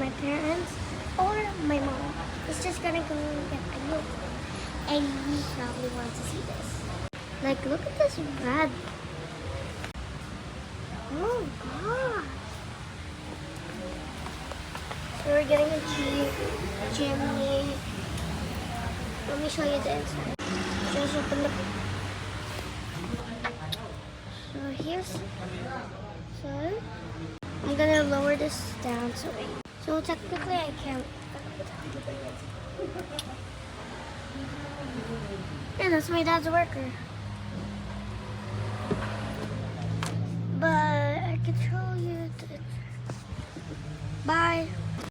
my parents or my mom is just gonna go get a milk. And you probably want to see this. Like, look at this red. Oh god. So we're getting a chimney. Let me show you the inside. Just open the. So here's. So I'm gonna lower this down so technically I can't. Yeah, that's my dad's worker. But I can show you. Bye.